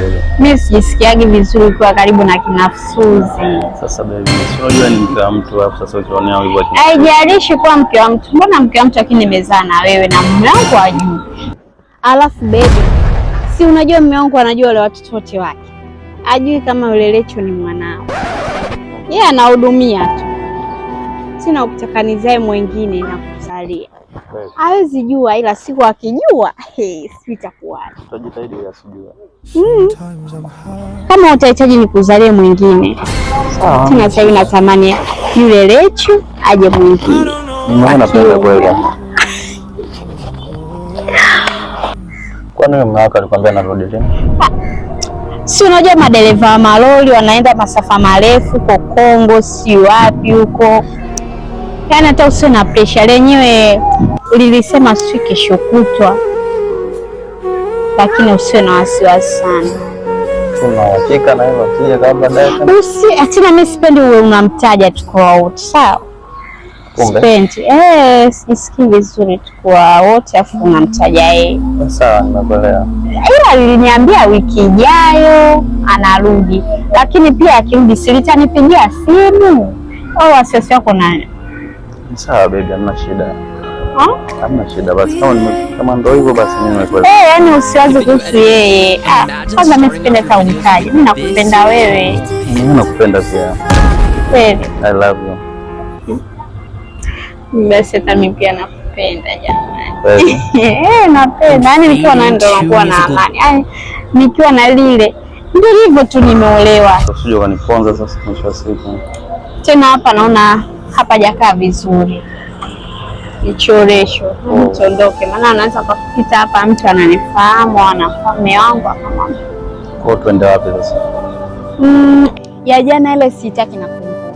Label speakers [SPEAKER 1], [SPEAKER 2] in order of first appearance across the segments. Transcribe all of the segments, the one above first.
[SPEAKER 1] baby?
[SPEAKER 2] Mimi sijisikiagi vizuri kwa karibu na Kinafsuzi.
[SPEAKER 1] Sasa baby, unajua ni mke wa mtu hapo, sasa ukionea hivyo ati.
[SPEAKER 2] Haijalishi kwa mke wa mtu. Mbona mke wa mtu lakini nimezaa na wewe na mume wangu hajui. Alafu baby, si unajua mume wangu anajua wale watoto wote wake. Ajui kama yule Lecho ni mwanao. Yeye anahudumia tu. Sina ukutaka mwingine na kuzalia. Hawezi jua, ila siku akijua, sitakuwa.
[SPEAKER 1] Tutajitahidi asijue.
[SPEAKER 2] Kama utahitaji nikuzalie mwingine. Sawa. Tena sasa natamani yule Lecho aje mwingine.
[SPEAKER 1] Nimeona pale kweli. Kwani mume wako alikwambia narudi tena?
[SPEAKER 2] Si unajua madereva wa malori wanaenda masafa marefu kwa Kongo, si wapi huko. Yaani hata usiwe na pressure. Lenyewe lilisema si kesho kutwa. Lakini usiwe na wasiwasi sana.
[SPEAKER 1] Una uhakika na hilo kile kabla dakika?
[SPEAKER 2] Atina mimi sipendi uwe unamtaja tuko wote, sawa? Sipendi. Sisikii vizuri tuko wote afu unamtaja yeye.
[SPEAKER 1] Sawa, nimekuelewa.
[SPEAKER 2] Ila aliniambia wiki ijayo anarudi. Lakini pia akirudi silitanipigia simu. Au wasiwasi wako nani?
[SPEAKER 1] Sawa baby, hamna shida. Hamna shida basi, kama ndio hivyo basi mimi nimekuelewa.
[SPEAKER 2] Yaani usiwaze kuhusu yeye. Kwanza mimi sipenda hata umtaje. Mimi nakupenda wewe.
[SPEAKER 1] Mimi nakupenda pia.
[SPEAKER 2] Kweli.
[SPEAKER 1] I love you.
[SPEAKER 2] Basi hata mimi pia nakupenda jamani. Napenda. Yaani nikiwa na ndo nakuwa na amani. Yaani nikiwa na lile ndio hivyo tu nimeolewa.
[SPEAKER 1] Usije ukaniponza sasa mwisho wa siku.
[SPEAKER 2] Tena hapa naona hapajakaa vizuri. Nichoresho, tuondoke. Maana anaanza kupita hapa mtu ananifahamu, anafahamu mume wangu kama.
[SPEAKER 1] Kwa twende wapi sasa?
[SPEAKER 2] Ya jana ile sitaki na kumbuka.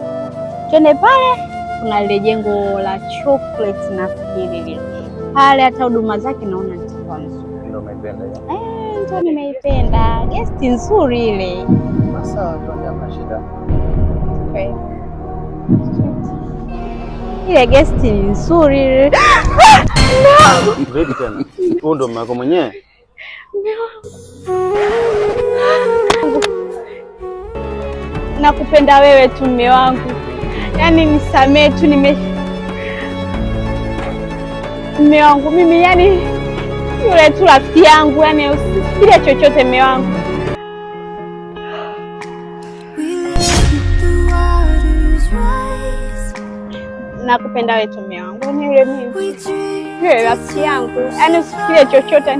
[SPEAKER 2] Twende pale kuna ile jengo la chocolate nafikiri ile. Pale hata huduma zake naona zitakuwa nzuri.
[SPEAKER 1] Ndio umeipenda hiyo?
[SPEAKER 2] Ndio nimeipenda. Guest nzuri ile.
[SPEAKER 1] Sawa, twende, hamna shida.
[SPEAKER 2] Okay. Ile guest ni nzuri.
[SPEAKER 1] Vipi tena? Huo ndo mume wako mwenyewe?
[SPEAKER 2] Nakupenda wewe tu mume wangu. Yaani nisamee tu mume wangu mimi, yani yule tu rafiki yangu, yani usifikirie chochote mume wangu. Nakupenda wewe tu mume wangu. Ni yule mimi. Yule rafiki yangu. Yaani usifikirie chochote.